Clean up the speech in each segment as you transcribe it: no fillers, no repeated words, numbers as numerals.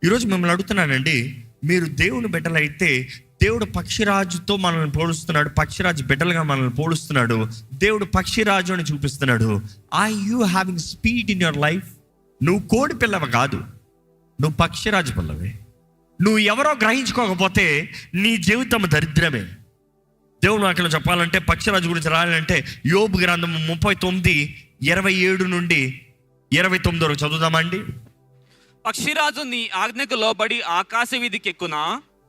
ఈరోజు మిమ్మల్ని అడుగుతున్నానండి, మీరు దేవుని బిడ్డలైతే దేవుడు పక్షిరాజుతో మనల్ని పోలుస్తున్నాడు, పక్షిరాజు బిడ్డలుగా మనల్ని పోలుస్తున్నాడు. దేవుడు పక్షిరాజు అని చూపిస్తున్నాడు. Are you having speed in your life? నువ్వు కోడి పిల్లవ కాదు, నువ్వు పక్షిరాజు పిల్లవే. నువ్వు ఎవరో గ్రహించుకోకపోతే నీ జీవితం దరిద్రమే. దేవుడు వాక్యంలో చెప్పాలంటే, పక్షిరాజు గురించి రాయాలంటే యోబు గ్రంథం 39:27 నుండి 29 వరకు చదువుదామండి. పక్షిరాజు నీ ఆజ్ఞకు లోబడి ఆకాశ వీధికెక్కునా,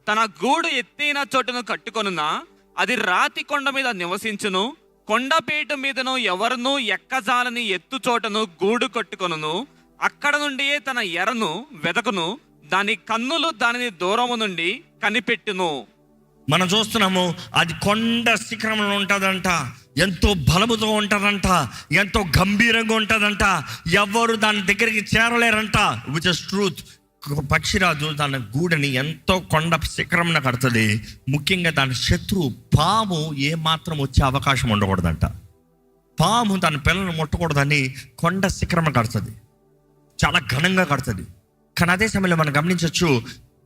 తన గూడు ఎత్తైన చోటును కట్టుకొనునా, అది రాతి కొండ మీద నివసించును, కొండపేట మీదను ఎవరునూ ఎక్కజాలని ఎత్తు చోటను గూడు కట్టుకొనును, అక్కడ నుండి తన ఎరను వెదకును, దాని కన్నులు దానిని దూరము నుండి కనిపెట్టును. మనం చూస్తున్నాము, అది కొండ శిఖరంలో ఉంటుందంట, ఎంతో బలముతో ఉంటుందంట, ఎంతో గంభీరంగా ఉంటుందంట, ఎవరు దాని దగ్గరికి చేరలేరంట. Which is truth. పక్షిరాజు తన గూడని ఎంతో కొండ శిఖరంలో కడుతుంది. ముఖ్యంగా దాని శత్రువు పాము ఏమాత్రం వచ్చే అవకాశం ఉండకూడదంట. పాము తన పిల్లలను ముట్టకూడదని కొండ శిఖరం కడుతుంది, చాలా ఘనంగా కడుతుంది. కానీ అదే సమయంలో మనం గమనించవచ్చు,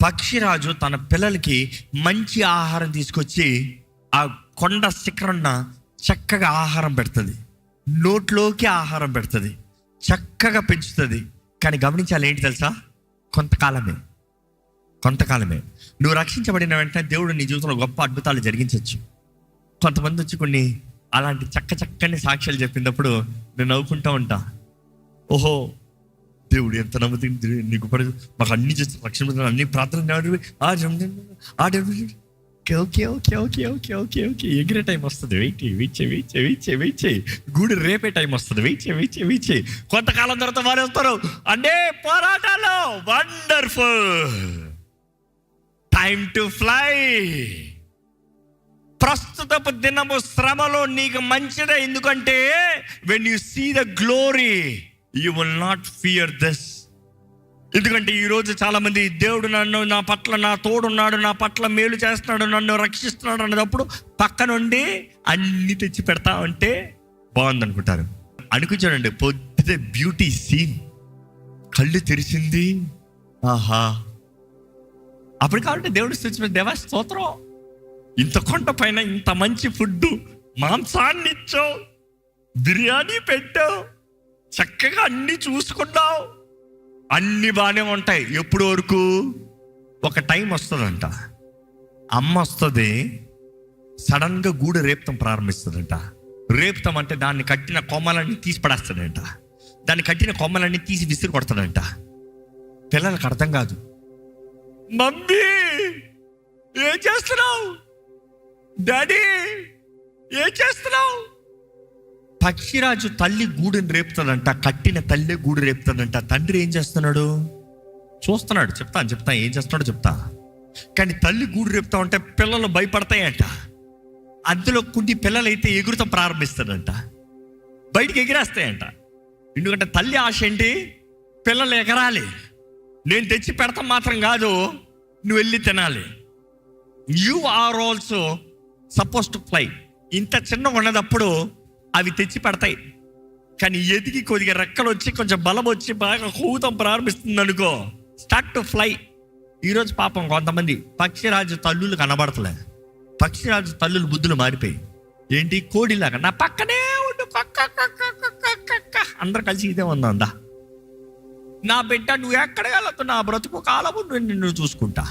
పక్షిరాజు తన పిల్లలకి మంచి ఆహారం తీసుకొచ్చి ఆ కొండ శిఖరన్న చక్కగా ఆహారం పెడుతుంది, నోట్లోకి ఆహారం పెడుతుంది, చక్కగా పెంచుతుంది. కానీ గమనించాలి, ఏంటి తెలుసా? కొంతకాలమే. నువ్వు రక్షించబడిన వెంటనే దేవుడు నీ జీవితంలో గొప్ప అద్భుతాలు జరిగించవచ్చు. కొంతమంది వచ్చి కొన్ని అలాంటి చక్కని సాక్ష్యాలు చెప్పినప్పుడు నేను నవ్వుకుంటూ ఉంటా. ఓహో, దేవుడు ఎంత నమ్ముతుంది, నీకు మాకు అన్ని చేసి రక్షణ అన్ని ప్రార్థన ఓకే ఎగిరే టైం వస్తుంది, వెయిట్ చేయి. గూడు రేపే టైం వస్తుంది, వెయిట్ చేయి. కొంతకాలం తర్వాత వారు వస్తారు, అంటే పోరాటాలు వండర్ఫుల్ టైమ్ టు ఫ్లై. ప్రస్తుతపు దినము శ్రమలో నీకు మంచిదే, ఎందుకంటే when you see the glory you will not fear this. ఎందుకంటే ఈరోజు చాలామంది దేవుడు నా పట్ల నా తోడున్నాడు, నా పట్ల మేలు చేస్తున్నాడు, నన్ను రక్షిస్తున్నాడు అన్నప్పుడు పక్క నుండి అన్ని తెచ్చి పెడతా ఉంటే బాగుంది అనుకుంటారు. అనుకుంటానండి, పొద్దుటే బ్యూటీ సీన్, కళ్ళు తెరిచింది, ఆహా, అప్పుడు కాబట్టి దేవుడు స్తుతించిన దేవా స్తోత్రం, ఇంత కొండ పైన ఇంత మంచి ఫుడ్, మాంసాన్ని ఇచ్చావు, బిర్యానీ పెట్టావు, చక్కగా అన్ని చూసుకున్నావు, అన్ని బాగానే ఉంటాయి. ఎప్పుడు వరకు? ఒక టైం వస్తుందంట, అమ్మ వస్తుంది, సడన్గా గూడు రేపుతాం ప్రారంభిస్తుందంట. రేపుతాం అంటే దాన్ని కట్టిన కొమ్మలన్నీ తీసి పడేస్తాడంట, దాన్ని కట్టిన కొమ్మలన్నీ తీసి విసిరి కొడతాడంట. పిల్లలకు అర్థం కాదు, మమ్మీ ఏం చేస్తున్నావు, డాడీ ఏం చేస్తున్నావు. పక్షిరాజు తల్లి గూడుని రేపుతాడంట, కట్టిన తల్లి గూడు రేపుతాడంట. తండ్రి ఏం చేస్తున్నాడు? చూస్తున్నాడు. చెప్తా ఏం చేస్తున్నాడో చెప్తా. కానీ తల్లి గూడు రేపుతా ఉంటే పిల్లలు భయపడతాయంట. అందులో కొన్ని పిల్లలైతే ఎగురుతాం ప్రారంభిస్తాడంట, బయటికి ఎగిరేస్తాయంట. ఎందుకంటే తల్లి ఆశ ఏంటి? పిల్లలు ఎగరాలి, నేను తెచ్చి పెడతాం మాత్రం కాదు, నువ్వు వెళ్ళి తినాలి. You are also suppose to fly. ఇంత చిన్నగా ఉన్నదప్పుడు అవి తెచ్చి పెడతాయి, కానీ ఎదిగి కొద్దిగా రెక్కలు వచ్చి కొంచెం బలం వచ్చి బాగా కూతం ప్రారంభిస్తుంది అనుకో, స్టార్ట్ టు ఫ్లై. ఈరోజు పాపం కొంతమంది పక్షిరాజు తల్లులు కనబడతలే, పక్షిరాజు తల్లులు బుద్ధులు మారిపోయి ఏంటి, కోడిలాగా నా పక్కనే ఉండు, అందరు కలిసి ఇదే ఉందా, నా బిడ్డ నువ్వు ఎక్కడ వెళ్ళదు, నా బ్రతుకు కాలము నిన్ను చూసుకుంటా.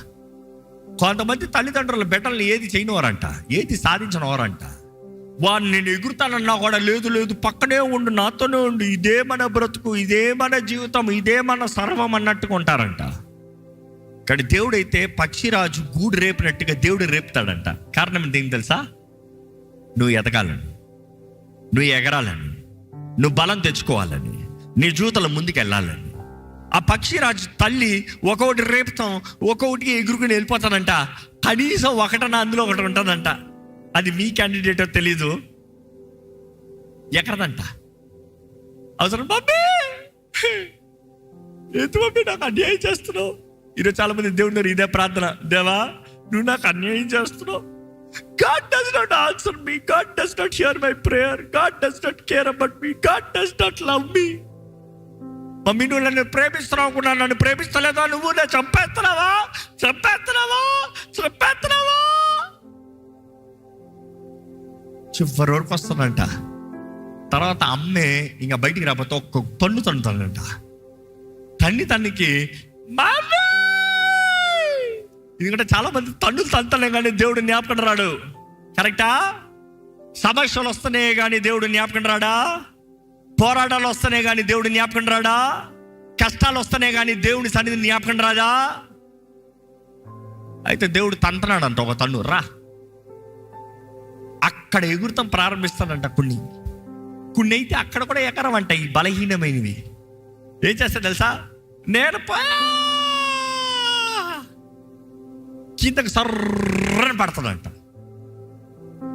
కొంతమంది తల్లిదండ్రుల బిడ్డల్ని ఏది చేయనివారంట, ఏది సాధించనివారంట. వాడు నేను ఎగురుతానన్నా కూడా లేదు పక్కనే ఉండు, నాతోనే ఉండు, ఇదే మన బ్రతుకు, ఇదే మన జీవితం, ఇదే మన సర్వం అన్నట్టుగా ఉంటారంట. కానీ దేవుడైతే పక్షిరాజు గూడు రేపినట్టుగా దేవుడు రేపుతాడంట. కారణం ఏంటి తెలుసా? నువ్వు ఎదగాలని, నువ్వు ఎగరాలని, నువ్వు బలం తెచ్చుకోవాలని, నీ జీవితంలో ముందుకు వెళ్ళాలని. ఆ పక్షిరాజు తల్లి ఒక్కొక్కటి రేపుతాం, ఒక్కొక్కటికి ఎగురుకుని వెళ్ళిపోతానంట. కనీసం ఒకటన్నా అందులో ఒకటి ఉంటుందంట. అది మీ క్యాండిడేటో తెలీదు, ఎక్కడదంట. అవసరం మమ్మీ, మమ్మీ నాకు అన్యాయం చేస్తున్నావు. ఈరోజు చాలా మంది దేవుడు ఇదే ప్రార్థన, దేవా నువ్వు నాకు అన్యాయం చేస్తున్నావు. God does not answer me, God does not hear my prayer, God does not care about me, God does not love me. Mummy నువ్వు నన్ను ప్రేమిస్తున్నావు కూడా, నన్ను ప్రేమిస్తలేదా నువ్వు? నేను చంపేస్తున్నావా? చివరి వరకు వస్తానంట. తర్వాత అమ్మే ఇంకా బయటికి రాకపోతే ఒక్క తన్ను తన్నుతానంట. తన్నికి మమ్మీ, ఎందుకంటే చాలా మంది తన్నులు తంతలే కానీ దేవుడు జ్ఞాపకం రాడు. కరెక్టా? సమస్యలు వస్తున్నాయి కానీ దేవుడు జ్ఞాపకం రాడా? పోరాటాలు వస్తున్నాయి కానీ దేవుడు జ్ఞాపకం రాడా? కష్టాలు వస్తున్నాయి కానీ దేవుని సన్నిధి జ్ఞాపకం రాదా? అయితే దేవుడు తంతనాడంట ఒక తన్ను. రా, అక్కడ ఎగురుతాం ప్రారంభిస్తానంట. కొన్ని అయితే అక్కడ కూడా ఎగరవంట. ఈ బలహీనమైనవి ఏం చేస్తా తెలుసా? నేను కిందకు సర్రని పడుతుందంట.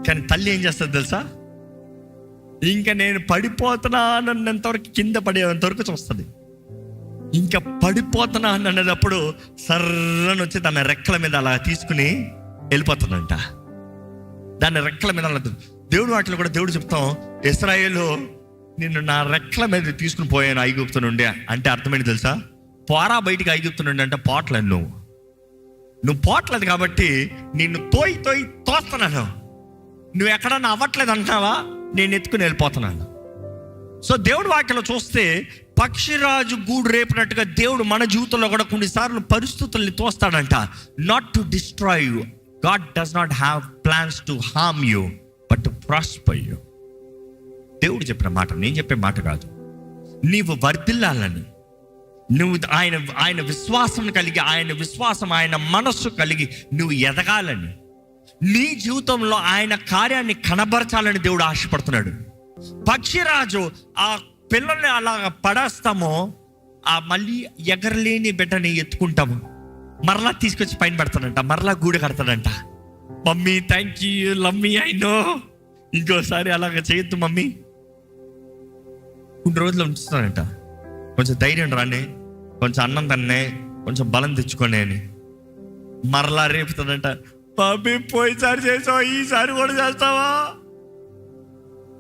కానీ తల్లి ఏం చేస్తుంది తెలుసా? ఇంకా నేను పడిపోతున్నానన్నంతవరకు, కింద పడేంతవరకు చూస్తుంది. ఇంకా పడిపోతున్నా అన్నప్పుడు సర్రని వచ్చి తన రెక్కల మీద అలా తీసుకుని వెళ్ళిపోతుందంట. దాని రెక్కల మీద అలా దేవుడు వాటిలో కూడా దేవుడు చెప్తాం, ఇశ్రాయేలు నిన్ను నా రెక్కల మీద తీసుకుని పోయాను ఐగుప్తు నుండి అంటే అర్థమైంది తెలుసా? పోరా బయటికి ఐగుప్తు నుండి అంటే పోట్లేదు. నువ్వు పోట్లేదు కాబట్టి నిన్ను తోయి తోస్తున్నాను. నువ్వు ఎక్కడన్నా అవ్వట్లేదు అంటావా? నేను ఎత్తుకుని వెళ్ళిపోతున్నాను. సో దేవుడు వాక్యలో చూస్తే పక్షిరాజు గూడు రేపినట్టుగా దేవుడు మన జీవితంలో కూడా కొన్నిసార్లు పరిస్థితుల్ని తోస్తాడంట. Not to destroy you. God does not have plans to harm you but to prosper you. దేవుడు చెప్పిన మాట, నేను చెప్పే మాట కాదు. నీవు వర్ధిల్లాలని, నువ్వు ఆయన విశ్వాసం కలిగి, ఆయన మనస్సు కలిగి నువ్వు ఎదగాలని, నీ జీవితంలో ఆయన కార్యాన్ని కనబరచాలని దేవుడు ఆశపడుతున్నాడు. పక్షిరాజు ఆ పిల్లల్ని అలా పడేస్తామో, ఆ మళ్ళీ ఎగరలేని బిడ్డని ఎత్తుకుంటాము, మరలా తీసుకొచ్చి పైన పెడతాడంట, మరలా గూడు కడతాడంట. మమ్మీ థ్యాంక్ యూ, లమ్మీ ఐ నో, ఇంకోసారి అలాగ చేయొద్దు మమ్మీ. కొన్ని రోజులు ఉంచుతానంట, కొంచెం ధైర్యం రాని, కొంచెం అన్నం తన్నే, కొంచెం బలం తెచ్చుకోనే అని. మరలా రేపుతాడంట, మమ్మీ పోయిసారి చేసావా, ఈసారి కూడా చేస్తావా?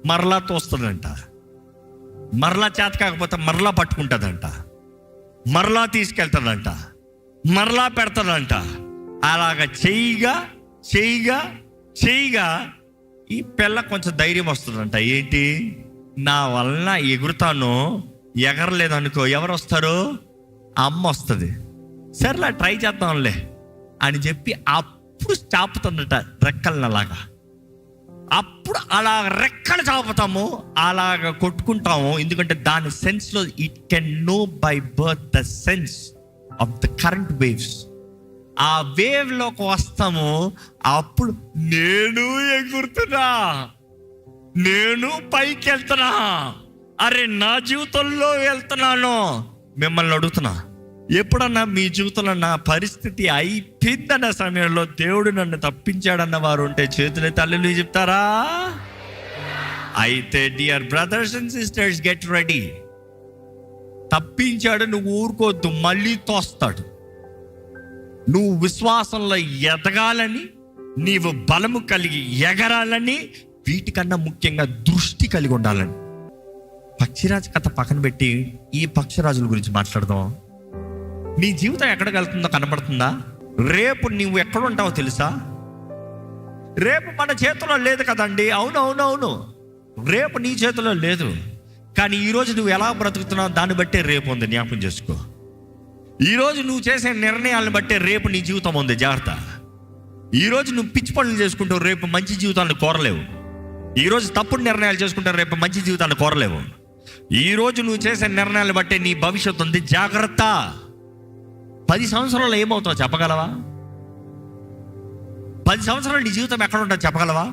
మరలా తోస్తుందంట. మరలా చేత కాకపోతే మరలా పట్టుకుంటుందంట, మరలా తీసుకెళ్తాడంట, మరలా పెడతాడంట. అలాగ చేయగా ఈ పిల్ల కొంచెం ధైర్యం వస్తుందంట. ఏంటి, నా వలన ఎగురుతాను, ఎగరలేదు అనుకో ఎవరు వస్తారు? అమ్మ వస్తుంది. సరేలా ట్రై చేద్దాంలే అని చెప్పి అప్పుడు చాపుతుందట రెక్కలను. అలాగా అప్పుడు అలా రెక్కలు చాపుతాము, అలాగ కొట్టుకుంటాము. ఎందుకంటే దాని సెన్స్లో it can know by birth the sense of the current waves. ఆ వేవ్ లోకి వస్తాము, అప్పుడు నేను ఎగురుతున్నా, నేను పైకి వెళ్తున్నా, అరే నా జీవితంలో వెళ్తున్నాను. మిమ్మల్ని అడుగుతున్నా, ఎప్పుడన్నా మీ జీవితంలో నా పరిస్థితి అయిపోయిందన్న సమయంలో దేవుడు నన్ను తప్పించాడన్న వారు ఉంటే చేతులే తల్లులు చెప్తారా? అయితే dear brothers and sisters, get ready. తప్పించాడు, నువ్వు ఊరుకోవద్దు, మళ్ళీ తోస్తాడు. నువ్వు విశ్వాసంలో ఎదగాలని, నీవు బలము కలిగి ఎగరాలని, వీటికన్నా ముఖ్యంగా దృష్టి కలిగి ఉండాలని. పక్షిరాజు కథ పక్కన పెట్టి ఈ పక్షిరాజుల గురించి మాట్లాడదాం. నీ జీవితం ఎక్కడికి వెళ్తుందో కనబడుతుందా? రేపు నువ్వు ఎక్కడ ఉంటావో తెలుసా? రేపు మన చేతిలో లేదు కదండి. అవును, రేపు నీ చేతిలో లేదు. కానీ ఈరోజు నువ్వు ఎలా బ్రతుకుతున్నావు దాన్ని బట్టే రేపు ఉంది. జ్ఞాపకం చేసుకో. ఈరోజు నువ్వు చేసే నిర్ణయాలను బట్టే రేపు నీ జీవితం ఉంది. జాగ్రత్త. ఈరోజు నువ్వు పిచ్చి పనులు చేసుకుంటావు, రేపు మంచి జీవితాన్ని కోరలేవు. ఈరోజు తప్పుడు నిర్ణయాలు చేసుకుంటావు, రేపు మంచి జీవితాన్ని కోరలేవు. ఈరోజు నువ్వు చేసే నిర్ణయాలను బట్టే నీ భవిష్యత్తు ఉంది. జాగ్రత్త. 10 సంవత్సరాల్లో ఏమవుతావు చెప్పగలవా? 10 సంవత్సరాలు నీ జీవితం ఎక్కడ ఉంటుందో చెప్పగలవా?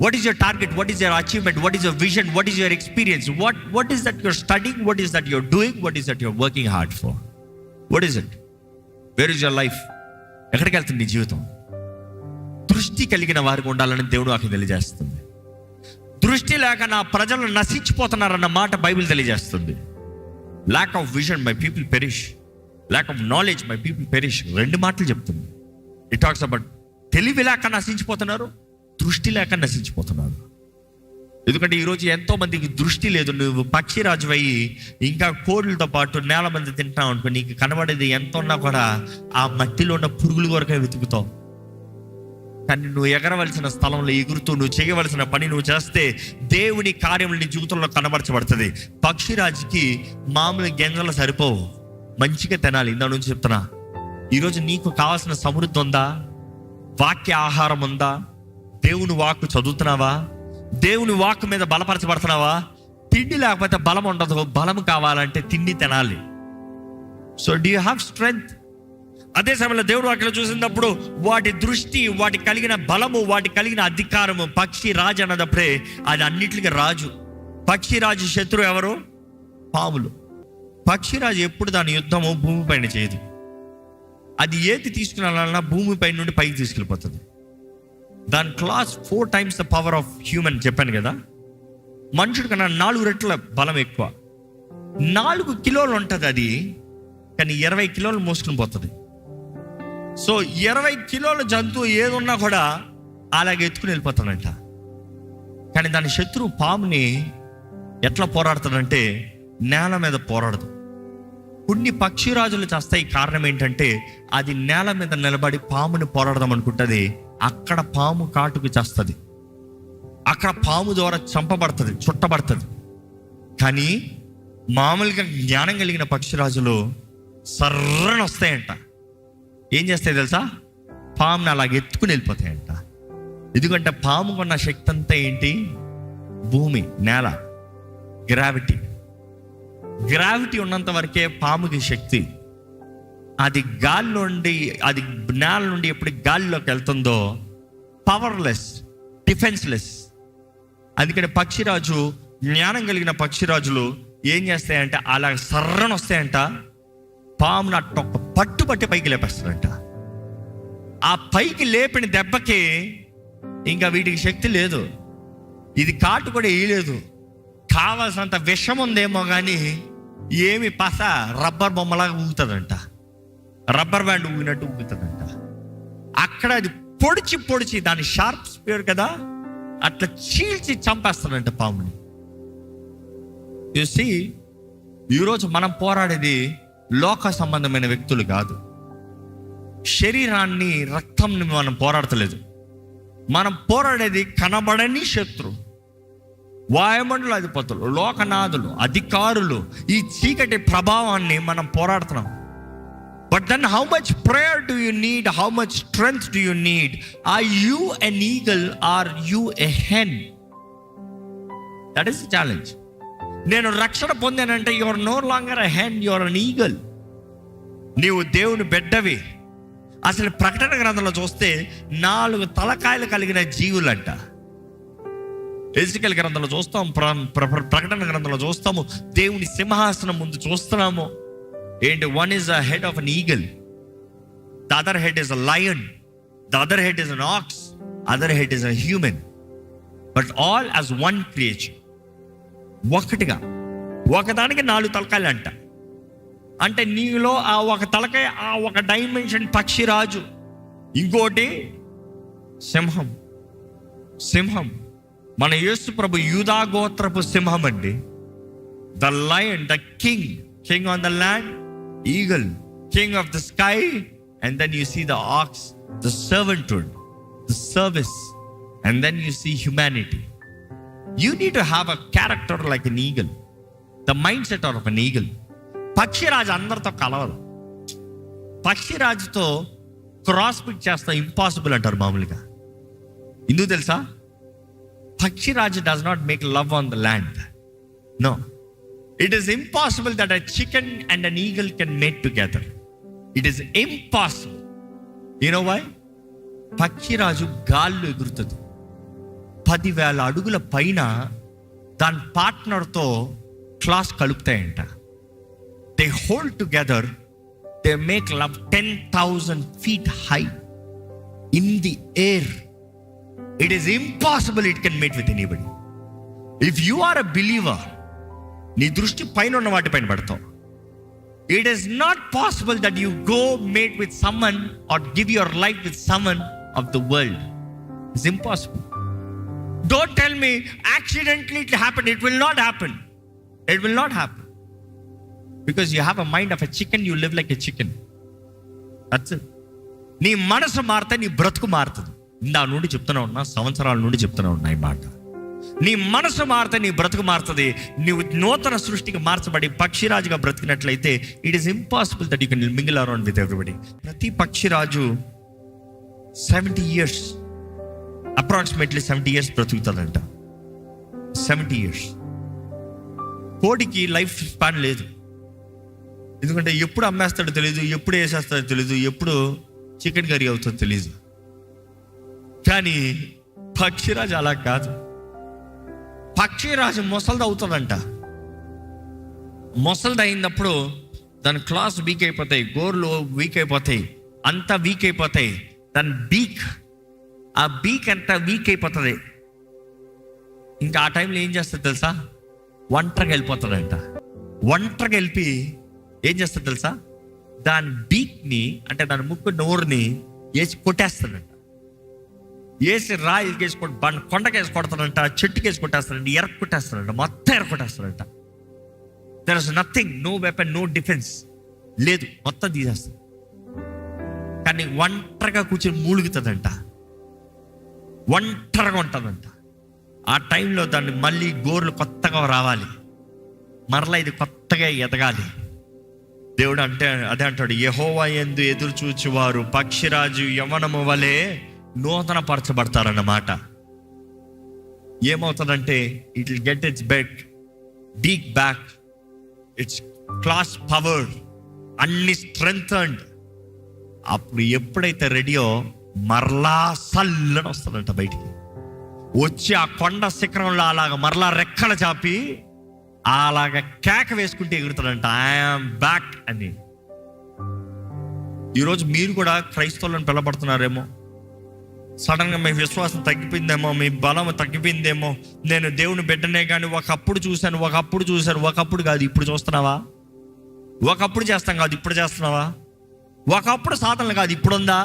What is your target? What is your achievement? What is your vision? What is your experience? What is that your studying? What is that your doing? What is that your working hard for? What is it? Where is your life? ఎక్కడికి వెళ్తుంది నీ జీవితం? దృష్టి కలిగిన వారికి ఉండాలని దేవుడు నాకు తెలియజేస్తుంది. దృష్టి లేక నా ప్రజలు నశించిపోతున్నారన్న మాట బైబిల్ తెలియజేస్తుంది. Lack of vision my people perish, lack of knowledge my people perish. 2 మాటలు చెప్తుంది. ఇట్ టాక్స్ అబౌట్ తెలివి లేక నశించిపోతున్నారు, దృష్టి లేక నశించిపోతున్నారు. ఎందుకంటే ఈరోజు ఎంతో మందికి దృష్టి లేదు. నువ్వు పక్షిరాజు అయ్యి ఇంకా కోళ్ళతో పాటు నేల మంది తింటావు అనుకో, నీకు కనబడేది ఎంత ఉన్నా కూడా ఆ మట్టిలో ఉన్న పురుగుల కొరకే వెతుకుతావు. కానీ నువ్వు ఎగరవలసిన స్థలంలో ఎగురుతూ నువ్వు చేయవలసిన పని నువ్వు చేస్తే దేవుని కార్యములు నీ జీవితంలో కనబరచబడుతుంది. పక్షిరాజుకి మామూలు గింజలు సరిపోవు, మంచిగా తినాలి. ఇందా నుంచి చెప్తున్నా, ఈరోజు నీకు కావాల్సిన సమృద్ధి ఉందా? వాక్య ఆహారం ఉందా? దేవుని వాక్కు చదువుతున్నావా? దేవుని వాక్కు మీద బలపరచబడుతున్నావా? తిండి లేకపోతే బలం ఉండదు. బలం కావాలంటే తిండి తినాలి. So do you have strength? అదే సమయంలో దేవుడు వాక్యలో చూసినప్పుడు వాటి దృష్టి, వాటి కలిగిన బలము, వాటి కలిగిన అధికారము, పక్షి రాజు అన్నదప్పుడే అది అన్నిటికీ రాజు. పక్షిరాజు శత్రువు ఎవరు? పాములు. పక్షిరాజు ఎప్పుడు దాని యుద్ధము భూమి పైన చేయదు. అది ఏది తీసుకురాలన్నా భూమిపై నుండి పైకి తీసుకెళ్ళిపోతుంది. దాని class 4 times the power of human చెప్పాను కదా. మనుషుడి కన్నా 4 రెట్ల బలం ఎక్కువ. 4 కిలోలు ఉంటుంది అది, కానీ 20 కిలోలు మోసుకుని పోతుంది. సో 20 కిలోల జంతువు ఏదున్నా కూడా అలాగే ఎత్తుకుని వెళ్ళిపోతాడంట. కానీ దాని శత్రువు పాముని ఎట్లా పోరాడుతాడంటే నేల మీద పోరాడదు. కొన్ని పక్షిరాజులు చేస్తాయి. కారణం ఏంటంటే అది నేల మీద నిలబడి పాముని పోరాడదాం అనుకుంటుంది. అక్కడ పాము కాటుకు చేస్తుంది, అక్కడ పాము ద్వారా చంపబడుతుంది, చుట్టబడుతుంది. కానీ మామూలుగా జ్ఞానం కలిగిన పక్షిరాజులు సర్రన వస్తాయంట. ఏం చేస్తాయి తెలుసా? పాముని అలాగ ఎత్తుకుని వెళ్ళిపోతాయంట. ఎందుకంటే పాముకున్న శక్తి అంతా ఏంటి? భూమి, నేల, గ్రావిటీ ఉన్నంత వరకే పాముకి శక్తి. అది గాల్లో నుండి, అది నేల నుండి ఎప్పుడు గాలిలోకి వెళ్తుందో పవర్లెస్, డిఫెన్స్లెస్. అందుకని పక్షిరాజు, జ్ఞానం కలిగిన పక్షిరాజులు ఏం చేస్తాయంటే అలా సర్రన వస్తాయంట, పామును అట్టొక్క పట్టుబట్టి పైకి లేపేస్తాడంట. ఆ పైకి లేపిన దెబ్బకి ఇంకా వీటికి శక్తి లేదు. ఇది కాటు కూడా వేయలేదు. కావాల్సినంత విషం ఉందేమో కానీ ఏమి పస రబ్బర్ బొమ్మలాగా ఊగుతుందంట, రబ్బర్ బ్యాండ్ ఊగినట్టు ఊగుతుందంట. అక్కడ అది పొడిచి దాని షార్ప్ స్పీర్ కదా, అట్లా చీల్చి చంపేస్తాడంట పాముని. చూసి ఈరోజు మనం పోరాడేది లోక సంబంధమైన వ్యక్తులు కాదు. శరీరాన్ని, రక్తంని మనం పోరాడతలేదు. మనం పోరాడేది కనబడని శత్రు, వాయుమండల అధిపతులు, లోకనాథులు, అధికారులు, ఈ చీకటి ప్రభావాన్ని మనం పోరాడుతున్నాం. But then how much prayer do you need? How much strength do you need? Are you an eagle? Are you a hen? That is the challenge. నేను రక్షణ పొందానంటే you are no longer a hen, you are an eagle. నీవు దేవుని బిడ్డవి. అసలు ప్రకటన గ్రంథంలో చూస్తే 4 తలకాయలు కలిగిన జీవులంట. ఎజికేల్ గ్రంథంలో చూస్తాం, ప్రకటన గ్రంథంలో చూస్తాము, దేవుని సింహాసనం ముందు చూస్తున్నాము. ఏంటి? one is a head of an eagle, the other head is a lion, the other head is an ox, other head is a human, but all as one creature. ఒకటిగా, ఒకదానికి 4 తలకాయలు అంట. అంటే నీలో ఆ ఒక తలకాయ, ఆ ఒక డైమెన్షన్ పక్షిరాజు, ఇంకోటి సింహం. మన యేసు ప్రభు యూదా గోత్రపు సింహం అండి. The lion, the king on the land, eagle, king of the sky, and then you see the ox, the servanthood, the service, and then you see humanity. You need to have a character like an eagle, the mindset of an eagle. పక్షిరాజు అందరితో కలవదు. పక్షిరాజుతో cross పిక్ చేస్తా impossible అంటారు మామూలుగా. ఎందుకు తెలుసా? పక్షిరాజు does not make love on the land. No, it is impossible that a chicken and an eagle can mate together. It is impossible. You know why? పక్షిరాజు గాల్లో ఎగురుతుంది. 10,000 అడుగుల పైన దాని పార్ట్నర్తో class కలుపుతాయంట. They hold together, they make love 10,000 feet high in the air. It is impossible it can mate with anybody. If you are a believer, నీ దృష్టి పైన ఉన్న వాటి పైన పడతావు. It is not possible that you go mate with someone or give your life with someone of the world. It's impossible. Don't tell me accidentally it happen. It will not happen. It will not happen. Because you have a mind of a chicken, you live like a chicken. That's it. నీ మనసు మారితే నీ బ్రతుకు మారుతుంది. ఇందా నుండి చెప్తూనే ఉన్నా, సంవత్సరాల నుండి చెప్తూనే ఉన్నా ఈ మాట. నీ మనసు మారితే నీ బ్రతుకు మారుతుంది. నీవు నూతన సృష్టికి మార్చబడి పక్షిరాజుగా బ్రతికినట్లయితే it is impossible that you can mingle around with everybody. ప్రతి పక్షిరాజు 70 years, అప్రాక్సిమేట్లీ 70 years బ్రతుకుతుందంట. 70 years. కోడికి లైఫ్ స్పాన్ లేదు. ఎందుకంటే ఎప్పుడు అమ్మేస్తాడో తెలియదు, ఎప్పుడు వేసేస్తాడో తెలియదు, ఎప్పుడు చికెన్ కర్రీ అవుతుందో తెలియదు. కానీ పక్షిరాజు అలా కాదు. పక్షిరాజు మొసలిది అవుతుందంట. మొసలిది అయినప్పుడు దాని క్లాస్ వీక్ అయిపోతాయి, గోర్లు వీక్ అయిపోతాయి, అంతా వీక్ అయిపోతాయి. దాని ఆ బీక్ అంతా వీక్ అయిపోతుంది. ఇంకా ఆ టైంలో ఏం చేస్తుంది తెలుసా? ఒంటరిగా వెళ్ళిపోతుందంట. ఒంటరిగా వెళ్ళి ఏం చేస్తుంది తెలుసా? దాని బీక్ని, అంటే దాని ముక్కు నోరుని వేసి కొట్టేస్తాడంట. వేసి రాయి వేసి కొండకేసి కొడతాడంట, చెట్టుకేసి కొట్టేస్తాడంట, ఎర్ర కొట్టేస్తాడంట, మొత్తం ఎర్ర కొట్టేస్తాడంట. There is nothing, no weapon, no defence లేదు, మొత్తం తీసేస్తాడు. కానీ ఒంటరిగా కూర్చొని మూలుగుతుందంట, ఒంటరిగా ఉంటుందంట. ఆ టైంలో దాన్ని మళ్ళీ గోర్లు కొత్తగా రావాలి, మరలా ఇది కొత్తగా ఎదగాలి. దేవుడు అంటే అదే అంటాడు, యెహోవా యందు ఎదురు చూచువారు పక్షిరాజు యవనము వలె నూతన పరచబడతారన్నమాట. ఏమవుతుందంటే it will get its beak back, its claws power అన్ని స్ట్రెంగ్థన్డ్. అప్పుడు ఎప్పుడైతే రెడీయో మరలా సల్లని వస్తుందంట బయటికి. వచ్చి ఆ కొండ శిఖరంలో అలాగ మరలా రెక్కలు చాపి అలాగ కేక వేసుకుంటే ఎగురుతాడంట, ఐఎమ్ బ్యాక్ అని. ఈరోజు మీరు కూడా క్రైస్తవులను పిలబడుతున్నారేమో. సడన్గా మీ విశ్వాసం తగ్గిపోయిందేమో, మీ బలం తగ్గిపోయిందేమో. నేను దేవుని బిడ్డనే కానీ ఒకప్పుడు చూశాను, ఒకప్పుడు కాదు ఇప్పుడు చూస్తున్నావా? ఒకప్పుడు చేస్తాం కాదు ఇప్పుడు చేస్తున్నావా? ఒకప్పుడు సాధనలు కాదు ఇప్పుడుందా?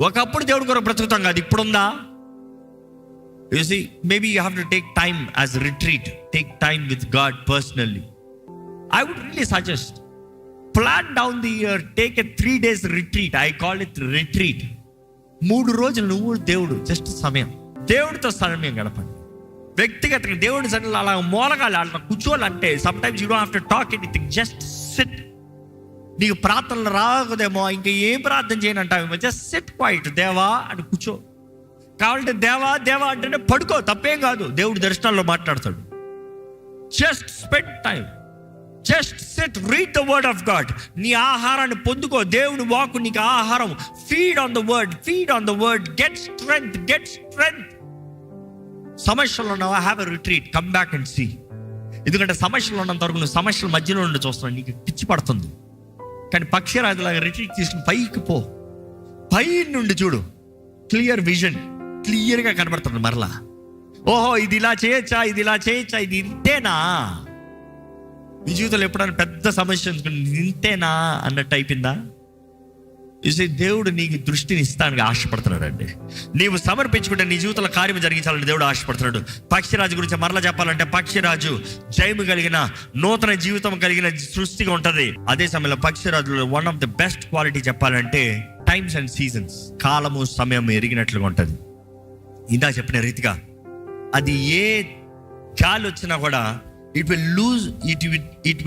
ఒకప్పుడు దేవుడి కొరకు బ్రతుకుతాం కాదు ఇప్పుడుందా? You see, maybe you have to take time as retreat. Take time with God personally. I would really suggest, plan down the year, take a 3 days retreat. I call it retreat. 3 రోజులు నువ్వు దేవుడు just సమయం, దేవుడితో సమయం గడపండి. వ్యక్తిగతంగా దేవుడి సన్నిధిలో అలా మూలగాలి, అలా కూర్చోవాలంటే sometimes you don't have to talk anything, just sit. నీకు ప్రార్థనలు రాకదేమో, ఇంకా ఏం ప్రార్థన చేయనంటావేమో, జస్ట్ సిట్ క్వైట్. దేవా అని కూర్చో. కావాలంటే దేవా దేవా అంటేనే పడుకో, తప్పేం కాదు. దేవుడి దర్శనాల్లో మాట్లాడతాడు. Just spend time, just sit, read the word of God. నీ ఆహారాన్ని పొందుకో, దేవుని వాక్కు నీకు ఆహారం. Feed on the word, feed on the word, get strength. సమస్యలు ఉన్నావా? Have a retreat, come back and see. ఎందుకంటే సమస్యలు ఉన్నంత వరకు నువ్వు సమస్యల మధ్యలో నుండి చూస్తున్నావు, నీకు పిచ్చి పడుతుంది. కానీ పక్షిరాజులాగా రిట్రీట్ తీసుకుని పైకి పో, పై నుండి చూడు, క్లియర్ విజన్, క్లియర్గా కనబడుతుంది. మరలా ఓహో ఇది ఇలా చేయొచ్చా, ఇది ఇలా చేయొచ్చా, ఇది ఇంతేనా? నీ జీవితంలో ఎప్పుడైనా పెద్ద సమస్య ఇంతేనా అన్నట్టు అయిపోయిందా? దేవుడు నీకు దృష్టిని ఇస్తానికి ఆశపడుతున్నాడు అండి. నీవు సమర్పించుకుంటే నీ జీవితంలో కార్యం జరిగించాలని దేవుడు ఆశపడుతున్నాడు. పక్షిరాజు గురించి మరలా చెప్పాలంటే, పక్షిరాజు జయము కలిగిన నూతన జీవితం కలిగిన సృష్టిగా ఉంటుంది. అదే సమయంలో పక్షిరాజులో one of the best quality చెప్పాలంటే టైమ్స్ అండ్ సీజన్స్, కాలము సమయం ఎరిగినట్లుగా ఉంటుంది. ఇందా చెప్పిన రీతిగా అది ఏ గాలి వచ్చినా కూడా it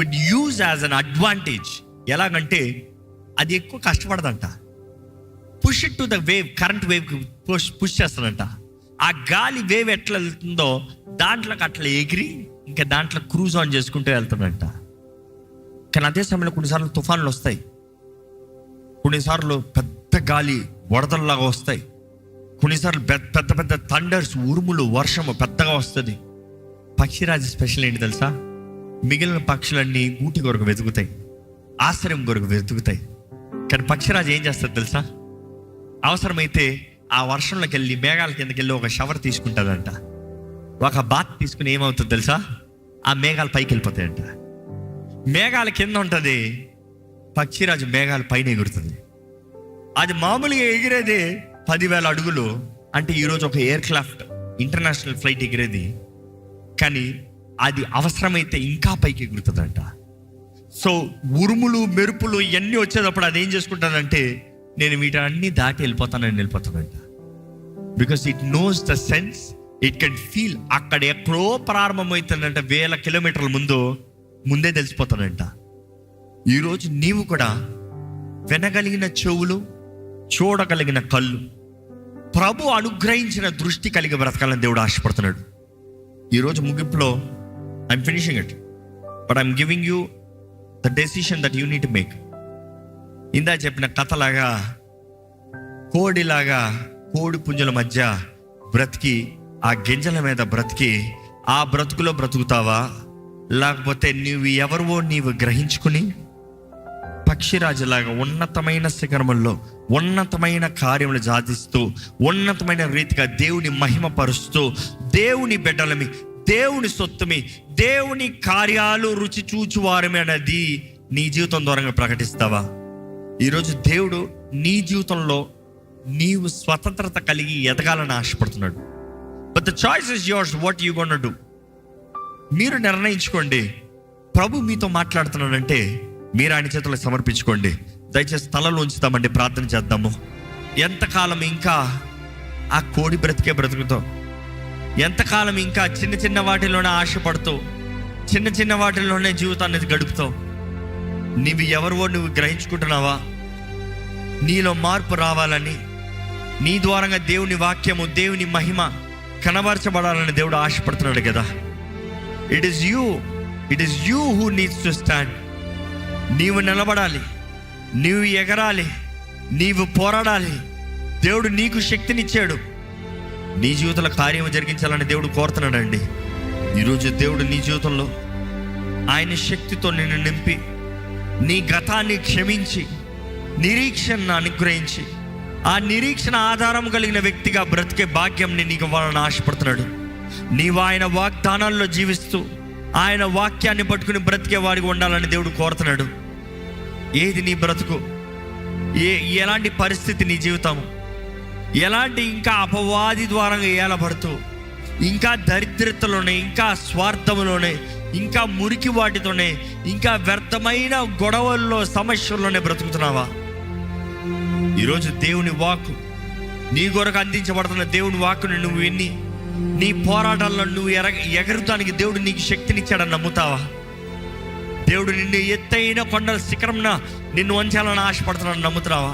will use as an advantage. ఎలాగంటే అది ఎక్కువ కష్టపడదంట. Push it to the wave, current వేవ్కి పుష్ చేస్తుందంట. ఆ గాలి వేవ్ ఎట్లా వెళ్తుందో దాంట్లోకి అట్లా ఎగిరి ఇంకా దాంట్లో క్రూజ్ ఆన్ చేసుకుంటూ వెళ్తుందంట. కానీ అదే సమయంలో కొన్నిసార్లు తుఫాన్లు వస్తాయి, కొన్నిసార్లు పెద్ద గాలి వరదల్లాగా వస్తాయి, కొన్నిసార్లు పెద్ద పెద్ద థండర్స్, ఉరుములు, వర్షము పెద్దగా వస్తుంది. పక్షిరాజు స్పెషల్ ఏంటి తెలుసా? మిగిలిన పక్షులన్నీ గూటి కొరకు వెతుకుతాయి, ఆశ్రయం కొరకు వెతుకుతాయి. కానీ పక్షిరాజు ఏం చేస్తుంది తెలుసా? అవసరమైతే ఆ వర్షంలోకి వెళ్ళి మేఘాల కిందకి వెళ్ళి ఒక షవర్ తీసుకుంటుందంట. ఒక బాత్ తీసుకుని ఏమవుతుంది తెలుసా? ఆ మేఘాలు పైకి వెళ్ళిపోతాయంట. మేఘాల కింద ఉంటుంది, పక్షిరాజు మేఘాల పైన ఎగురుతుంది. అది మామూలుగా ఎగిరేది 10,000 అడుగులు. అంటే ఈరోజు ఒక ఎయిర్ క్రాఫ్ట్ ఇంటర్నేషనల్ ఫ్లైట్ ఎగిరేది, కానీ అది అవసరమైతే ఇంకా పైకి ఎగురుతుందంట. సో ఉరుములు మెరుపులు ఇవన్నీ వచ్చేటప్పుడు అది ఏం చేసుకుంటానంటే, నేను వీటన్ని దాటి వెళ్ళిపోతానంట. Because it knows the sense, it can feel. అక్కడ ఎక్కడో ప్రారంభమవుతుందంట, 1000 కిలోమీటర్ల ముందే తెలిసిపోతానంట. ఈరోజు నీవు కూడా వినగలిగిన చెవులు, చూడగలిగిన కళ్ళు, ప్రభు అనుగ్రహించిన దృష్టి కలిగి బ్రతకాలని దేవుడు ఆశపడుతున్నాడు. ఈరోజు ముగింపులో I'm finishing it, but I'm giving you the decision that you need to make. ఇందా చెప్పిన కథలాగా, కోడి పుంజుల మధ్య బ్రతికి, ఆ గింజల మీద బ్రతికి, ఆ బ్రతుకులో బ్రతుకుతావా, లేకపోతే నీవు గ్రహించుకుని పక్షిరాజులాగా ఉన్నతమైన శిఖరముల్లో ఉన్నతమైన కార్యములు సాధిస్తూ, ఉన్నతమైన రీతిగా దేవుని మహిమపరుస్తూ, దేవుని బిడ్డలమి, దేవుని సొత్తుమి, దేవుని కార్యాలు రుచి చూచువారమే అనేది నీ జీవితం ద్వారా ప్రకటిస్తావా? ఈరోజు దేవుడు నీ జీవితంలో నీవు స్వతంత్రత కలిగి ఎదగాలని ఆశపడుతున్నాడు. But the choice is yours, what you gonna do. మీరు నిర్ణయించుకోండి. ప్రభు మీతో మాట్లాడుతున్నాడంటే మీరు ఆయన చేతుల్లో సమర్పించుకోండి. దయచేసి తలలో ఉంచుతామండి, ప్రార్థన చేద్దాము. ఎంతకాలం ఇంకా ఆ కోడి బ్రతుకుతావు? ఎంతకాలం ఇంకా చిన్న చిన్న వాటిలోనే ఆశపడుతూ, చిన్న చిన్న వాటిల్లోనే జీవితాన్ని గడుపుతావు? నువ్వు గ్రహించుకుంటున్నావా? నీలో మార్పు రావాలని, నీ ద్వారంగా దేవుని వాక్యము, దేవుని మహిమ కనబరచబడాలని దేవుడు ఆశపడుతున్నాడు కదా. It is you who needs to stand. నీవు నిలబడాలి, నీవు ఎగరాలి, నీవు పోరాడాలి. దేవుడు నీకు శక్తినిచ్చాడు. నీ జీవితంలో కార్యం జరిగించాలని దేవుడు కోరుతున్నాడండి. ఈరోజు దేవుడు నీ జీవితంలో ఆయన శక్తితో నిన్ను నింపి, నీ గతాన్ని క్షమించి, నిరీక్షణను అనుగ్రహించి, ఆ నిరీక్షణ ఆధారం కలిగిన వ్యక్తిగా బ్రతికే భాగ్యంని నీకు ఇవ్వాలని ఆశపడుతున్నాడు. నీవు ఆయన వాగ్దానాల్లో జీవిస్తూ, ఆయన వాక్యాన్ని పట్టుకుని బ్రతికే వాడికి ఉండాలని దేవుడు కోరుతున్నాడు. ఏది నీ బ్రతుకు? ఎలాంటి పరిస్థితి నీ జీవితము? ఎలాంటి ఇంకా అపవాది ద్వారా ఏలబడుతూ, ఇంకా దరిద్రతలోనే, ఇంకా స్వార్థములోనే, ఇంకా మురికి వాటితోనే, ఇంకా వ్యర్థమైన గొడవల్లో, సమస్యల్లోనే బ్రతుకుతున్నావా? ఈరోజు దేవుని వాక్కు, నీ కొరకు అందించబడుతున్న దేవుని వాక్కుని నువ్వు విని, నీ పోరాటాల్లో నువ్వు ఎగరటానికి దేవుడు నీకు శక్తినిచ్చాడని నమ్ముతావా? దేవుడు నిన్ను ఎత్తైన కొండల శిఖరంన నిన్ను వంచాలని ఆశపడుతున్నాడని నమ్ముతున్నావా?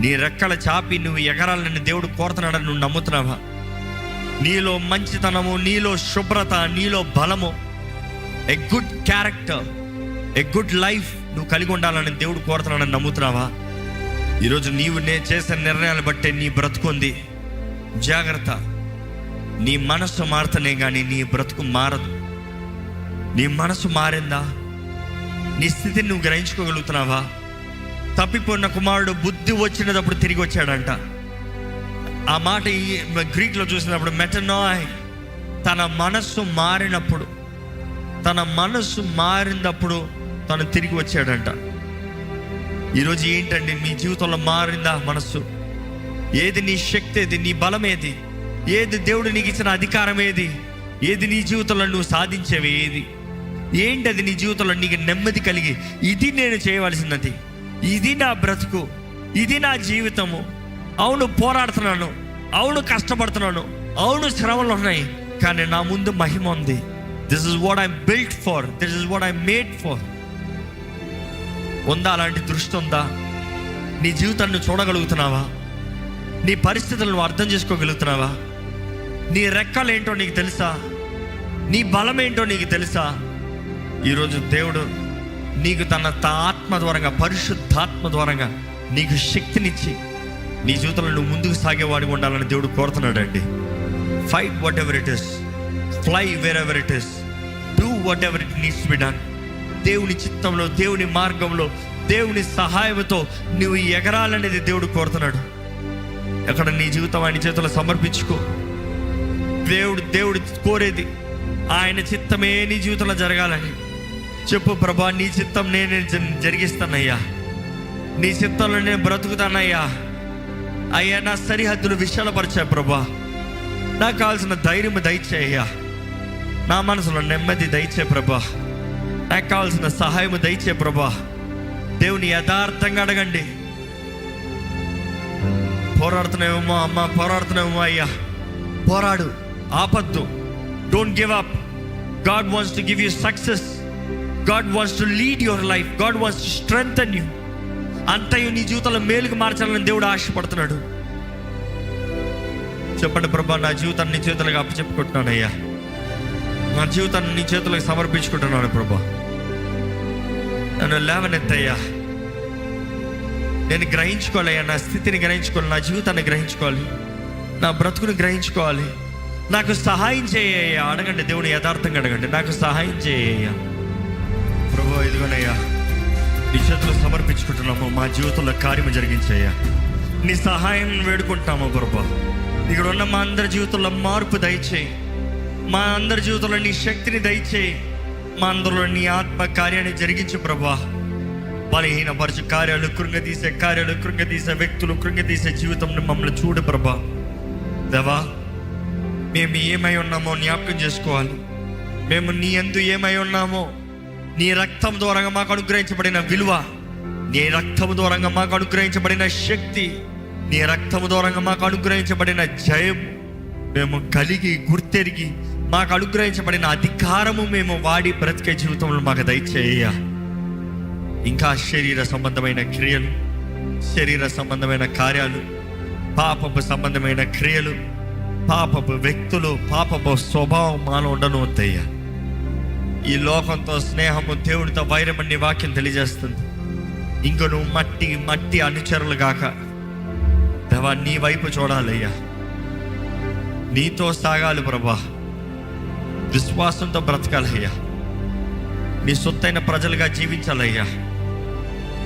నీ రెక్కల చాపి నువ్వు ఎగరాలని దేవుడు కోరుతున్నాడని నువ్వు నమ్ముతున్నావా? నీలో మంచితనము, నీలో శుభ్రత, నీలో బలము, a good character, a good life నువ్వు కలిగి ఉండాలని దేవుడు కోరుతున్నాడని నమ్ముతున్నావా? ఈరోజు నీవు చేసే నిర్ణయాలు బట్టే నీ బ్రతుకుంది. జాగ్రత్త. నీ మనసు మారుతనే కానీ నీ బ్రతుకు మారదు. నీ మనసు మారిందా? నీ స్థితిని నువ్వు గ్రహించుకోగలుగుతున్నావా? తప్పిపోయిన కుమారుడు బుద్ధి వచ్చినప్పుడు తిరిగి వచ్చాడంట. ఆ మాట గ్రీక్లో చూసినప్పుడు మెటనాయ్, తన మనస్సు మారినప్పుడు తను తిరిగి వచ్చాడంట. ఈరోజు ఏంటండి మీ జీవితంలో మారిందా మనస్సు? ఏది నీ శక్తి? ఏది నీ బలం? ఏది దేవుడు నీకు ఇచ్చిన అధికారం? ఏది నీ జీవితంలో నువ్వు సాధించేవి? ఏంటి అది నీ జీవితంలో నీకు నెమ్మది కలిగి, ఇది నేను చేయవలసినది, ఇది నా బ్రతుకు, ఇది నా జీవితము, అవును పోరాడుతున్నాను, అవును కష్టపడుతున్నాను, అవును శ్రమలు ఉన్నాయి, కానీ నా ముందు మహిమ ఉంది. This is what I'm built for, this is what I'm made for. ఉందా? అలాంటి దృష్టి ఉందా? నీ జీవితాన్ని చూడగలుగుతున్నావా? నీ పరిస్థితులను అర్థం చేసుకోగలుగుతున్నావా? నీ రెక్కలు ఏంటో నీకు తెలుసా? నీ బలం ఏంటో నీకు తెలుసా? ఈరోజు దేవుడు నీకు తన ఆత్మ ద్వారంగా, పరిశుద్ధాత్మ ద్వారంగా నీకు శక్తినిచ్చి నీ జీవితంలో నువ్వు ముందుకు సాగేవాడిగా ఉండాలని దేవుడు కోరుతున్నాడండి. Fight whatever it is, fly wherever it is, do whatever it needs to be done. దేవుని చిత్తంలో, దేవుని మార్గంలో, దేవుని సహాయంతో నువ్వు ఎగరాలనేది దేవుడు కోరుతున్నాడు. ఎక్కడ నీ జీవితం ఆయన చేతుల్లో సమర్పించుకో. దేవుడు కోరేది ఆయన చిత్తమే నీ జీవితంలో జరగాలని చెప్పు. ప్రభా, నీ చిత్తం నేను జరిగిస్తానయ్యా, నీ చిత్తంలో నేను బ్రతుకుతానయ్యా. అయ్యా, నా సరిహద్దులు విశాలపరిచా ప్రభా, నాకు కావాల్సిన ధైర్యం దయచేయ్యా, నా మనసులో నెమ్మది దయచే ప్రభా, నాకు కావాల్సిన సహాయం దయచే ప్రభా. దేవుని యథార్థంగా అడగండి. పోరాడుతున్నావేమో అమ్మ, పోరాడుతున్నావేమో అయ్యా, పోరాడు, ఆపద్దు. Don't give up. God wants to give you success. God wants to lead your life. God wants to strengthen you. అంతయు నీ జీవితంలో మేలుకు మార్చాలని దేవుడు ఆశపడుతున్నాడు. చెప్పండి, ప్రభా నా జీవితాన్ని నీ చేతులకు అప్పచెప్పుకుంటున్నానయ్యా, నా జీవితాన్ని నీ చేతులకు సమర్పించుకుంటున్నాను ప్రభా. నన్ను లేవనెత్తయ్యా, నేను గ్రహించుకోవాలయ్యా, నా స్థితిని గ్రహించుకోవాలి, నా జీవితాన్ని గ్రహించుకోవాలి, నా బ్రతుకుని గ్రహించుకోవాలి. నాకు సహాయం చేయ్యా. అడగండి, దేవుని యథార్థంగా అడగండి, నాకు సహాయం చేయ్యా ప్రభా. ఇదిగోనయ్యా, నీ చేతులు సమర్పించుకుంటున్నాము. మా జీవితంలో కార్యము జరిగించయ్యా, నీ సహాయం వేడుకుంటాము ప్రభా. ఇక్కడ ఉన్న మా అందరి జీవితంలో మార్పు దయచేయి. మా అందరి జీవితంలో నీ శక్తిని దయచేయి. మా అందరిలో నీ ఆత్మ కార్యాన్ని జరిగించు ప్రభా. బలహీనపరచు కార్యాలు, కృంగతీసే వ్యక్తులు, కృంగతీసే జీవితం మమ్మల్ని చూడు ప్రభా. దేవా, మేము ఏమై ఉన్నామో జ్ఞాపకం చేసుకోవాలి. మేము నీ యందు ఏమై ఉన్నామో, నీ రక్తం ద్వారా మాకు అనుగ్రహించబడిన విలువ, నీ రక్తం ద్వారా మాకు అనుగ్రహించబడిన శక్తి, నీ రక్తం ద్వారా మాకు అనుగ్రహించబడిన జయం మేము కలిగి గుర్తెరిగి మాకు అనుగ్రహించబడిన అధికారము మేము వాడి బ్రతికే జీవితంలో మాకు దయచేయ. ఇంకా శరీర సంబంధమైన క్రియలు, శరీర సంబంధమైన కార్యాలు, పాపపు సంబంధమైన క్రియలు, పాపపు వ్యక్తులు, పాపపు స్వభావం మాలో ఉండను వద్దయ్యా. ఈ లోకంతో స్నేహము, దేవుడితో వైరమని నీ వాక్యం తెలియజేస్తుంది. ఇంక నువ్వు మట్టి అనుచరులు గాక దేవా, నీ వైపు చూడాలయ్యా, నీతో సాగాలి ప్రభా, విశ్వాసంతో బ్రతకాలయ్యా, నీ సొత్తైన ప్రజలుగా జీవించాలయ్యా.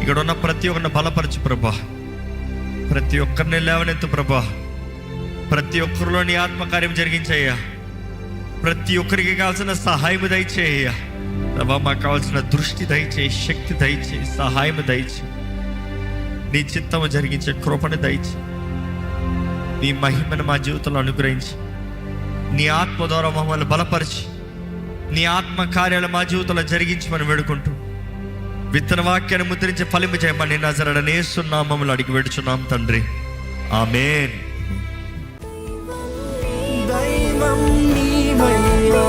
ఇక్కడ ఉన్న ప్రతి ఒక్కరిని బలపరచు ప్రభా, ప్రతి ఒక్కరిని లేవనెత్తు ప్రభా, ప్రతి ఒక్కరిలో నీ ఆత్మకార్యం జరిగించయ్యా, ప్రతి ఒక్కరికి కావాల్సిన సహాయం దయచేయ్యా ప్రభా. మాకు కావాల్సిన దృష్టి దయచేయి, శక్తి దయచేయి, సహాయం దయచేయి, నీ చిత్తము జరిగించే కృపను దయచేయి, నీ మహిమను మా జీవితంలో అనుగ్రహించి, నీ ఆత్మ ద్వారా మమ్మల్ని బలపరిచి, నీ ఆత్మ కార్యాలు మా జీవితంలో జరిగించమని వేడుకుంటూ, విత్తన వాక్యాన్ని ముద్రించి ఫలింపు చేయమని నజరేయుడైన యేసు నామములో అడిగి వేడుచున్నాం తండ్రి, ఆమేన్. దైవం నీవయ్యా.